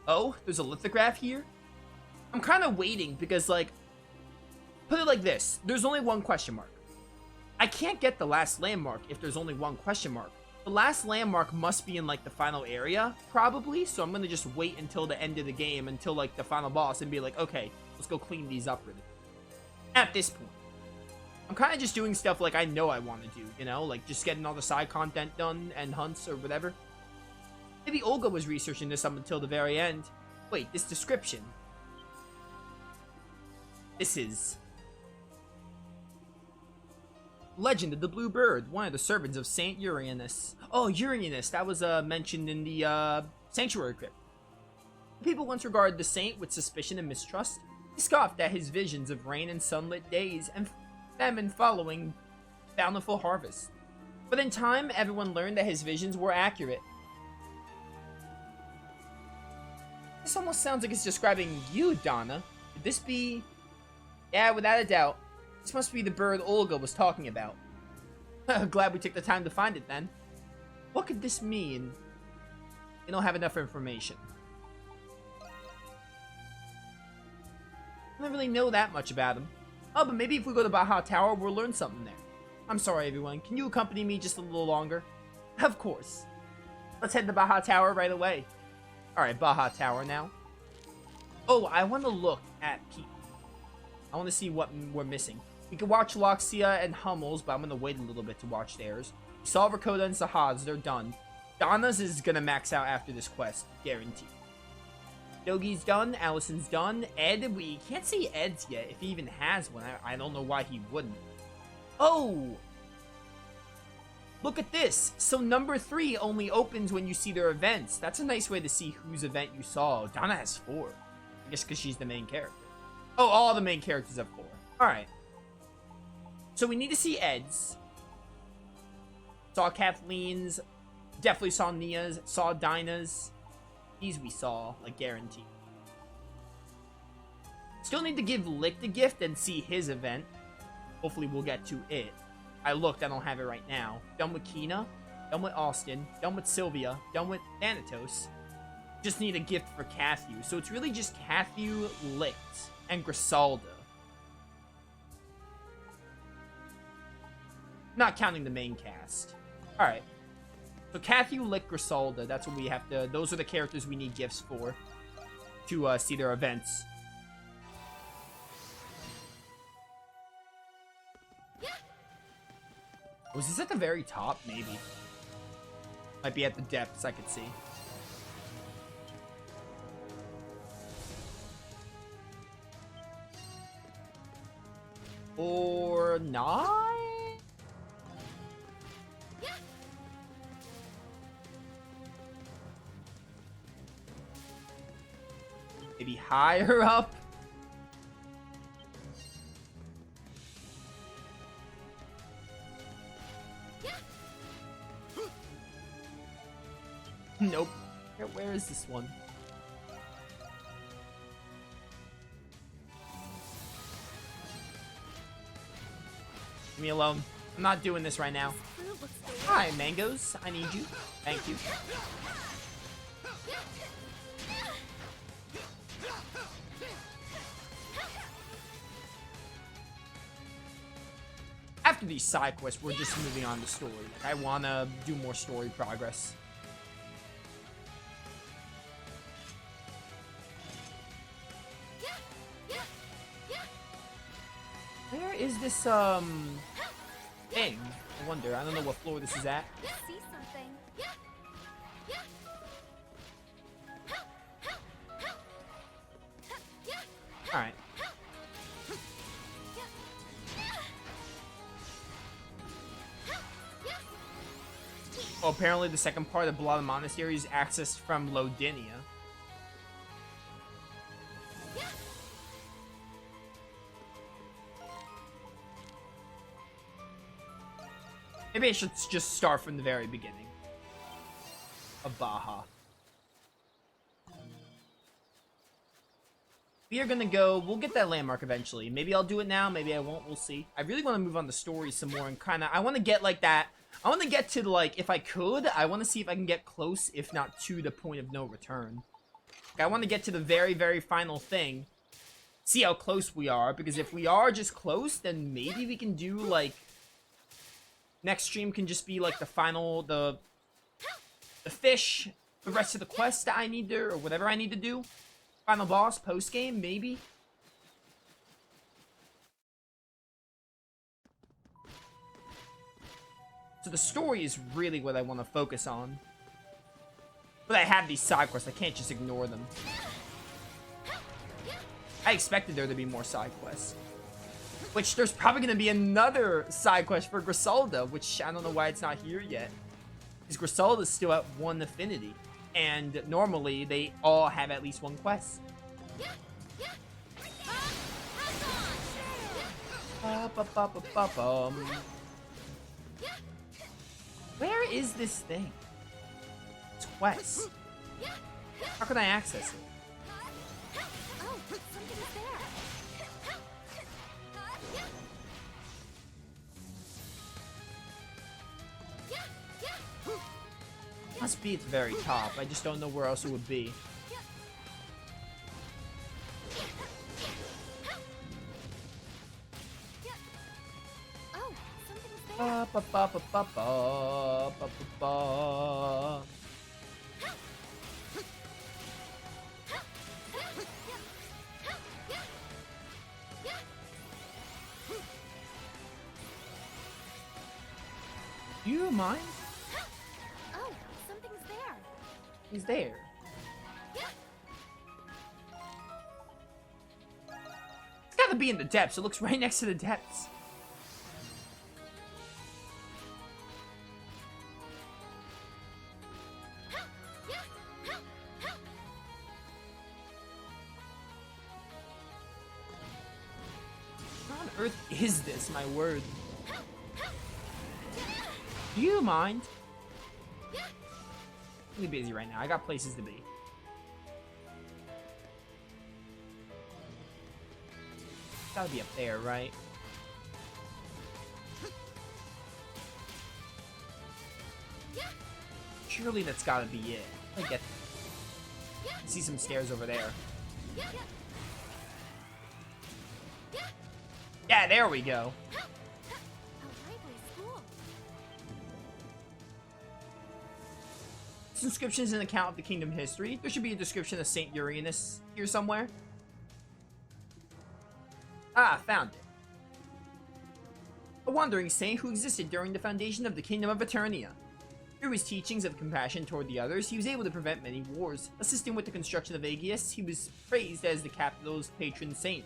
Oh, there's a lithograph here? I'm kind of waiting because, like, put it like this. There's only one question mark. I can't get the last landmark if there's only one question mark. The last landmark must be in, like, the final area, probably. So I'm going to just wait until the end of the game, until, like, the final boss, and be like, okay, let's go clean these up really. At this point. I'm kind of just doing stuff like I know I want to do, you know? Like, just getting all the side content done and hunts or whatever. Maybe Olga was researching this up until the very end. Wait, this description. This is... Legend of the Blue Bird, one of the servants of Saint Uranus. Oh, Uranus, that was mentioned in the Sanctuary Crypt. People once regarded the saint with suspicion and mistrust. He scoffed at his visions of rain and sunlit days and famine following bountiful harvest. But in time, everyone learned that his visions were accurate. This almost sounds like it's describing you, Donna. Could this be... Yeah, without a doubt. This must be the bird Olga was talking about. Glad we took the time to find it then. What could this mean? We don't have enough information. I don't really know that much about him. Oh, but maybe if we go to Baja Tower, we'll learn something there. I'm sorry, everyone. Can you accompany me just a little longer? Of course. Let's head to Baja Tower right away. Alright, Baja Tower now. Oh, I want to look at people. I want to see what we're missing. We can watch Loxia and Hummel's, but I'm going to wait a little bit to watch theirs. We saw Rakoda and Sahad's. They're done. Donna's is going to max out after this quest. Guaranteed. Yogi's done. Allison's done. Ed, we can't see Ed's yet. If he even has one, I don't know why he wouldn't. Oh! Look at this. So number 3 only opens when you see their events. That's a nice way to see whose event you saw. Donna has 4. I guess because she's the main character. Oh, all the main characters have 4. Alright. So we need to see Ed's. Saw Kathleen's. Definitely saw Nia's. Saw Dinah's. These we saw, like, guaranteed. Still need to give Lick the gift and see his event. Hopefully we'll get to it. I looked, I don't have it right now. Done with Kina. Done with Austin. Done with Sylvia. Done with Thanatos. Just need a gift for Cathew. So it's really just Cathew, Licked, and Griselda. Not counting the main cast. Alright. So Cathew, Lick, Griselda. That's what we have to... Those are the characters we need gifts for. To see their events. Was this at the very top? Maybe. Might be at the depths, I could see. Or not? Maybe higher up? Nope. Where is this one? Leave me alone. I'm not doing this right now. Hi, Mangoes. I need you. Thank you. After these side quests, we're just moving on to story. Like, I want to do more story progress. Where is this, thing? I wonder. I don't know what floor this is at. See something. Alright. Oh, apparently the second part of Blood Monastery is accessed from Lodinia. Maybe I should just start from the very beginning of Baja. We are gonna go, we'll get that landmark eventually. Maybe I'll do it now, maybe I won't, we'll see. I really want to move on the story some more and kind of, I want to get like that, I want to get to like, if I could, I want to see if I can get close, if not to the point of no return. I want to get to the very, very final thing. See how close we are, because if we are just close, then maybe we can do, like... Next stream can just be, like, the final, the fish, the rest of the quest that I need to, or whatever I need to do. Final boss, post-game, maybe? So the story is really what I want to focus on. But I have these side quests, I can't just ignore them. I expected there to be more side quests. Which, there's probably going to be another side quest for Griselda, which I don't know why it's not here yet. Because Griselda's still at 1 affinity. And normally, they all have at least one quest. Where is this thing? It's quest. How can I access it? Oh, something is there. Must be at the very top. I just don't know where else it would be. Oh, something is there. Ba, ba, ba, ba, ba, ba, ba, ba. Do you mind? Oh, something's there. He's there. It's gotta be in the depths. It looks right next to the depths. What on earth is this, my word? Do you mind? I'm really busy right now. I got places to be. Gotta be up there, right? Surely that's gotta be it. I get that. See some stairs over there. Yeah, there we go. A lively school. This inscription is an account of the kingdom history. There should be a description of Saint Uranus here somewhere. Ah, found it. A wandering saint who existed during the foundation of the kingdom of Eternia. Through his teachings of compassion toward the others, he was able to prevent many wars. Assisting with the construction of Aegius, he was praised as the capital's patron saint.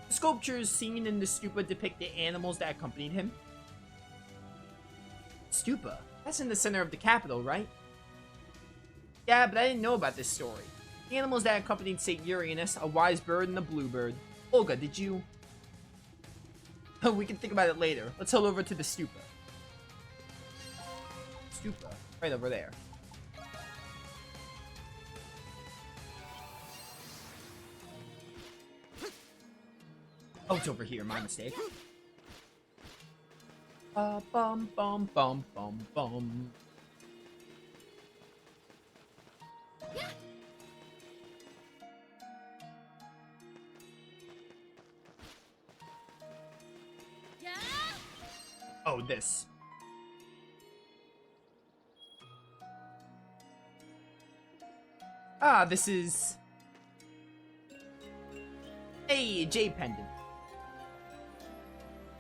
The sculptures seen in the stupa depict the animals that accompanied him. Stupa? That's in the center of the capital, right? Yeah, but I didn't know about this story. The animals that accompanied Saint Uranus, a wise bird and a bluebird. Olga, did you... Oh, we can think about it later. Let's head over to the stupa. Stupa, right over there. Oh, it's over here, my mistake. Bum bum bum bum bum. Oh, this. Ah, this is... Hey, J Pendant.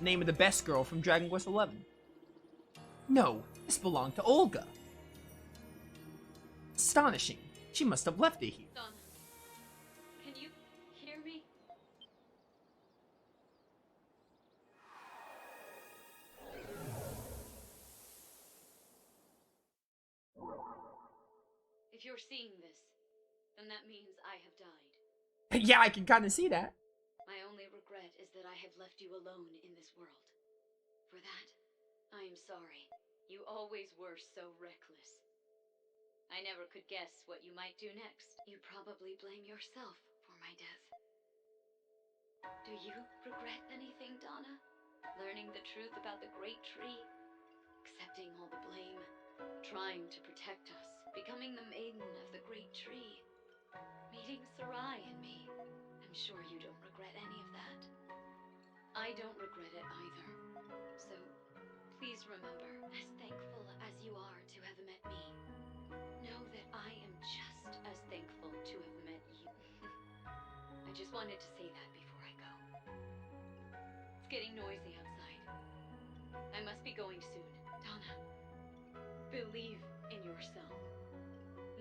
Name of the best girl from Dragon Quest XI. No, this belonged to Olga. Astonishing. She must have left it here. Donna, can you hear me? If you're seeing this, then that means I have died. Yeah, I can kind of see that. My only regret is that I have left you alone in this world. For that, I am sorry. You always were so reckless. I never could guess what you might do next. You probably blame yourself for my death. Do you regret anything, Donna? Learning the truth about the Great Tree? Accepting all the blame? Trying to protect us? Becoming the Maiden of the Great Tree? supporting Sarai and me. I'm sure you don't regret any of that. I don't regret it either. So, please remember, as thankful as you are to have met me, know that I am just as thankful to have met you. I just wanted to say that before I go. It's getting noisy outside. I must be going soon. Donna, believe in yourself.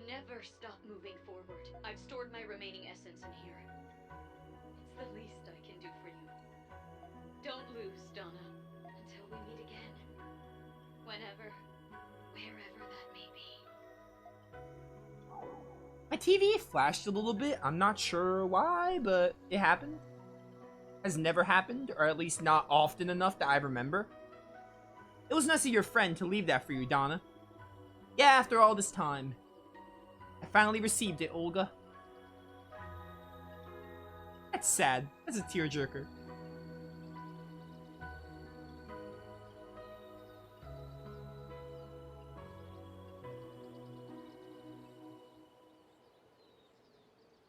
Never stop moving forward. I've stored my remaining essence in here. It's the least I can do for you. Don't lose, Donna, until we meet again. Whenever, wherever that may be. My TV flashed a little bit. I'm not sure why, but it happened. Has never happened, or at least not often enough that I remember. It was nice of your friend to leave that for you, Donna. Yeah, after all this time. I finally received it, Olga. That's sad. That's a tearjerker.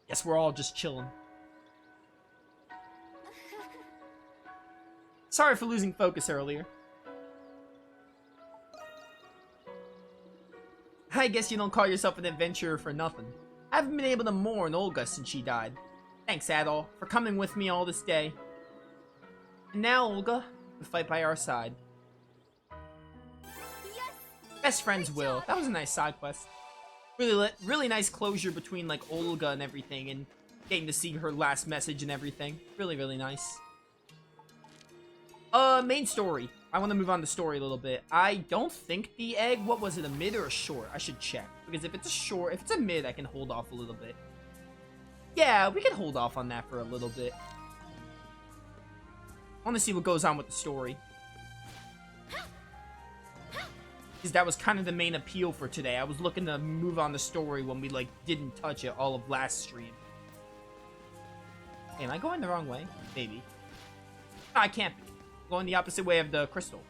Guess we're all just chilling. Sorry for losing focus earlier. I guess you don't call yourself an adventurer for nothing. I haven't been able to mourn Olga since she died. Thanks, Adol, for coming with me all this day. And now, Olga, the fight by our side. Yes! Best friends will. That was a nice side quest. Really nice closure between, like, Olga and everything, and getting to see her last message and everything. Really, really nice. Main story. I want to move on to story a little bit. I don't think the egg, what was it, a mid or a short? I should check. Because if it's a short, if it's a mid, I can hold off a little bit. Yeah, we can hold off on that for a little bit. I want to see what goes on with the story. Because that was kind of the main appeal for today. I was looking to move on the story when we, like, didn't touch it all of last stream. Hey, am I going the wrong way? Maybe. No, I can't be. I'm going the opposite way of the crystal.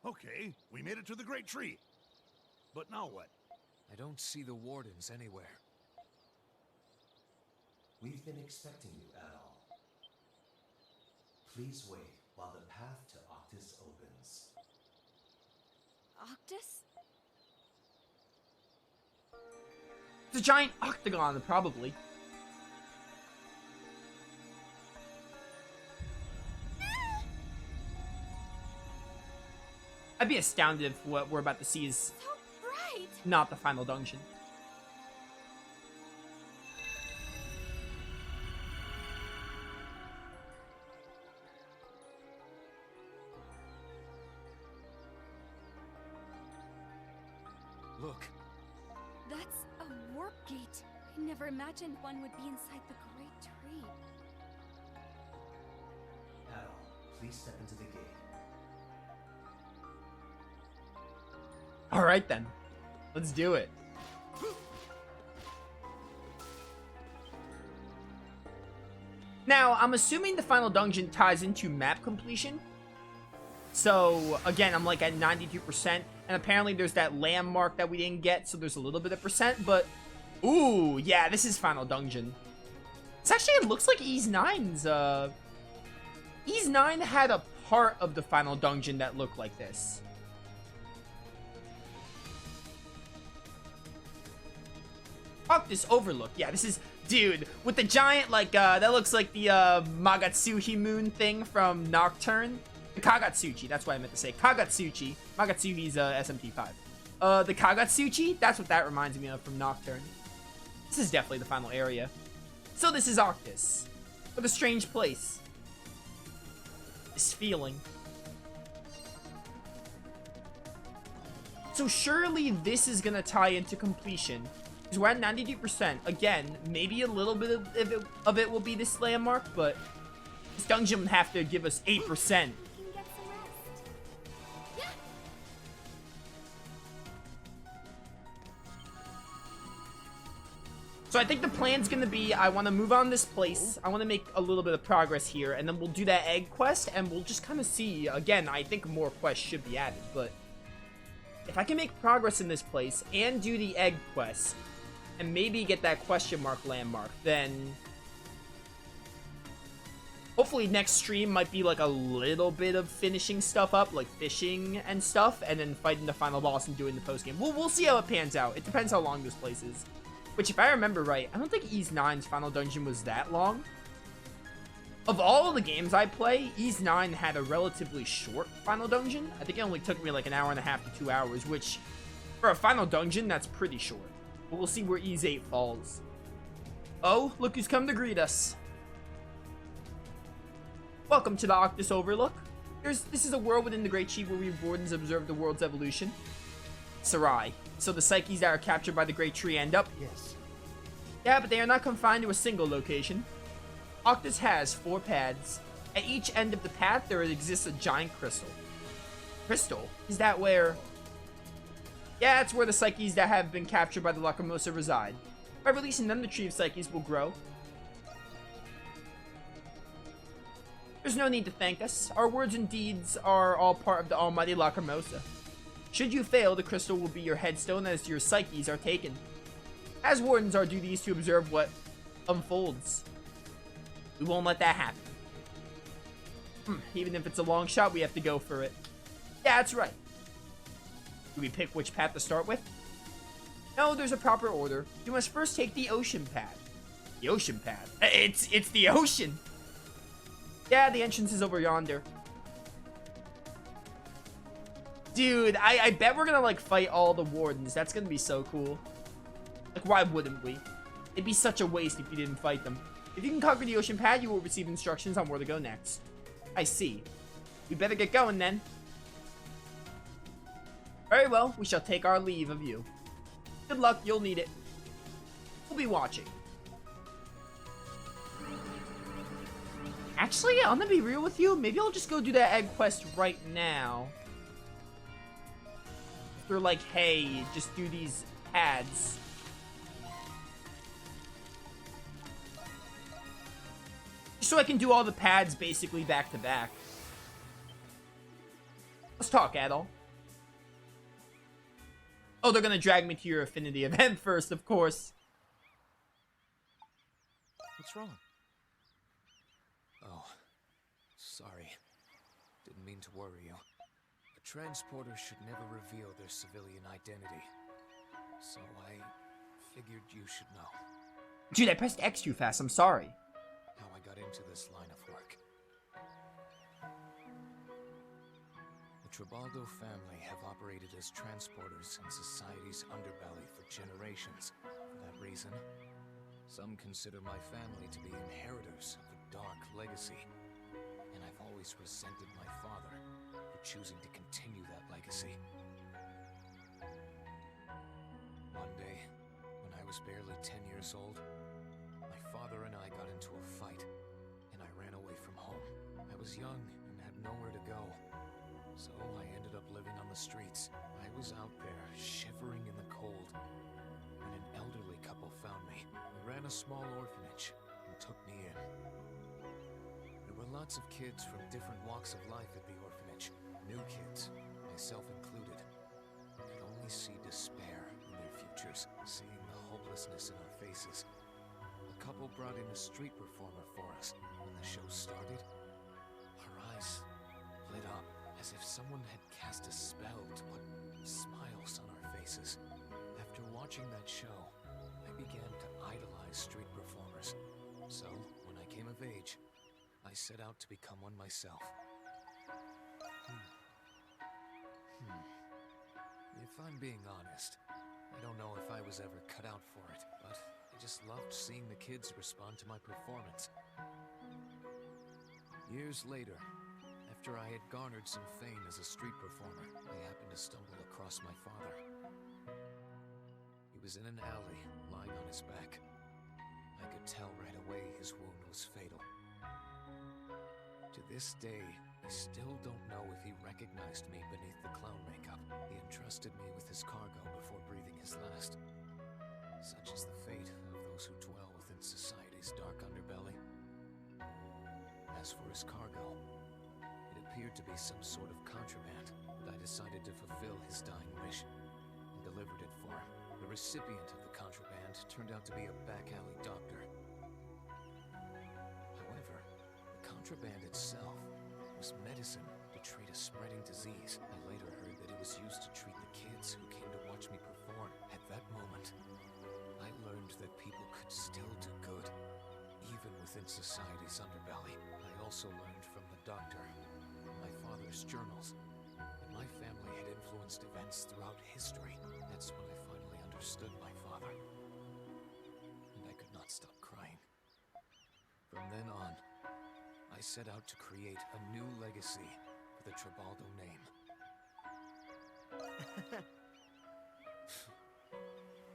Okay, we made it to the Great Tree. But now what? I don't see the wardens anywhere. We've been expecting you, Adol. Please wait while the path to Octus opens. Octus? It's a giant octagon, probably. I'd be astounded if what we're about to see is So bright! not the final dungeon. Look, That's a warp gate. I never imagined one would be inside the great tree. Adol, please step into the gate. Alright then. Let's do it. Now, I'm assuming the final dungeon ties into map completion. So, again, I'm like at 92%. And apparently there's that landmark that we didn't get, so there's a little bit of percent. But, ooh, yeah, this is final dungeon. It's actually, it looks like Ys 9's, Ys 9 had a part of the final dungeon that looked like this. Octus Overlook. Yeah, this is... Dude, with the giant, like, that looks like the, Magatsuhi moon thing from Nocturne. The Kagatsuchi, that's what I meant to say. Kagatsuchi. Magatsuhi's, SMT5. The Kagatsuchi, that's what that reminds me of from Nocturne. This is definitely the final area. So this is Octus. What a strange place. This feeling. So surely this is gonna tie into completion. Because we're at 92%. Again, maybe a little bit of it will be this landmark, but this dungeon would have to give us 8%. We can get some rest. Yeah. So I think the plan's gonna be, I want to move on this place. I want to make a little bit of progress here, and then we'll do that egg quest, and we'll just kind of see. Again, I think more quests should be added, but If I can make progress in this place and do the egg quest, and maybe get that question mark landmark, then hopefully next stream might be like a little bit of finishing stuff up, like fishing and stuff, and then fighting the final boss and doing the post game. We'll see how it pans out. It depends how long this place is. Which, if I remember right, I don't think Ys 9's final dungeon was that long. Of all of the games I play, Ys 9 had a relatively short final dungeon. I think it only took me like an hour and a half to 2 hours, which for a final dungeon, that's pretty short. But we'll see where Ys 8 falls. Oh, look who's come to greet us. Welcome to the Octus Overlook. This is a world within the Great Tree where we wardens observe the world's evolution. Sarai. So the psyches that are captured by the Great Tree end up? Yes. Yeah, but they are not confined to a single location. Octus has 4 paths. At each end of the path, there exists a giant crystal. Crystal? Is that where... Yeah, it's where the psyches that have been captured by the Lacrimosa reside. By releasing them, the tree of psyches will grow. There's no need to thank us. Our words and deeds are all part of the almighty Lacrimosa. Should you fail, the crystal will be your headstone as your psyches are taken. As wardens, our duty is to observe what unfolds. We won't let that happen. Even if it's a long shot, we have to go for it. Yeah, that's right. Do we pick which path to start with? No, there's a proper order. You must first take the ocean path. The ocean path? It's the ocean! Yeah, the entrance is over yonder. Dude, I bet we're gonna, like, fight all the wardens. That's gonna be so cool. Like, why wouldn't we? It'd be such a waste if you didn't fight them. If you can conquer the ocean pad, you will receive instructions on where to go next. I see. We better get going, then. Very well, we shall take our leave of you. Good luck, you'll need it. We'll be watching. Actually, I'm gonna be real with you. Maybe I'll just go do that egg quest right now. They're like, hey, just do these pads. So I can do all the pads basically back to back. Let's talk, Adol. Oh, they're gonna drag me to your affinity event first, of course. What's wrong? Oh, sorry. Didn't mean to worry you. Transporters should never reveal their civilian identity. So I figured you should know. Dude, I pressed X too fast, I'm sorry. How I got into this line of work. The Tribaldo family have operated as transporters in society's underbelly for generations. For that reason, some consider my family to be inheritors of a dark legacy. And I've always resented my father for choosing to continue that legacy. One day, when I was barely 10 years old, my father and I got into a fight, and I ran away from home. I was young and had nowhere to go, so I ended up living on the streets. I was out there, shivering in the cold, when an elderly couple found me. They ran a small orphanage and took me in. There were lots of kids from different walks of life at the orphanage. New kids, myself included, could only see despair in their futures, seeing the hopelessness in our faces. A couple brought in a street performer for us. When the show started, our eyes lit up as if someone had cast a spell to put smiles on our faces. After watching that show, I began to idolize street performers. So, when I came of age, I set out to become one myself. If I'm being honest, I don't know if I was ever cut out for it, but I just loved seeing the kids respond to my performance. Years later, after I had garnered some fame as a street performer, I happened to stumble across my father. He was in an alley, lying on his back. I could tell right away his wound was fatal. To this day, I still don't know if he recognized me beneath the clown makeup. He entrusted me with his cargo before breathing his last. Such is the fate of those who dwell within society's dark underbelly. As for his cargo, it appeared to be some sort of contraband, but I decided to fulfill his dying wish. recipient of the contraband turned out to be a back-alley doctor. However, the contraband itself was medicine to treat a spreading disease. I later heard that it was used to treat the kids who came to watch me perform. At that moment, I learned that people could still do good, even within society's underbelly. I also learned from the doctor, my father's journals, that my family had influenced events throughout history. That's when I finally understood my father, and I could not stop crying. From then on, I set out to create a new legacy for the Tribaldo name.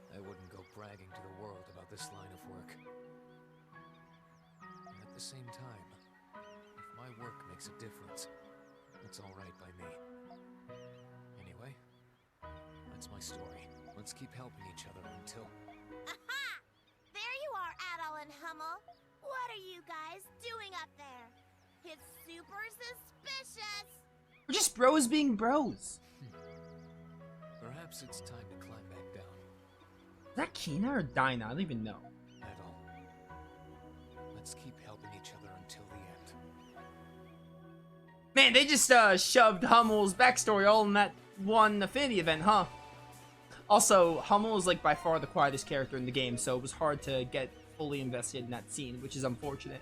I wouldn't go bragging to the world about this line of work. And at the same time, if my work makes a difference, it's all right by me. Anyway, that's my story. Let's keep helping each other until... Aha! There you are, Adol and Hummel. What are you guys doing up there? It's super suspicious. We're just bros being bros. Perhaps it's time to climb back down. Is that Kina or Dinah? I don't even know. Adol, let's keep helping each other until the end. Man, they just shoved Hummel's backstory all in that one Affinity event, huh? Also, Hummel is like by far the quietest character in the game, so it was hard to get fully invested in that scene, which is unfortunate.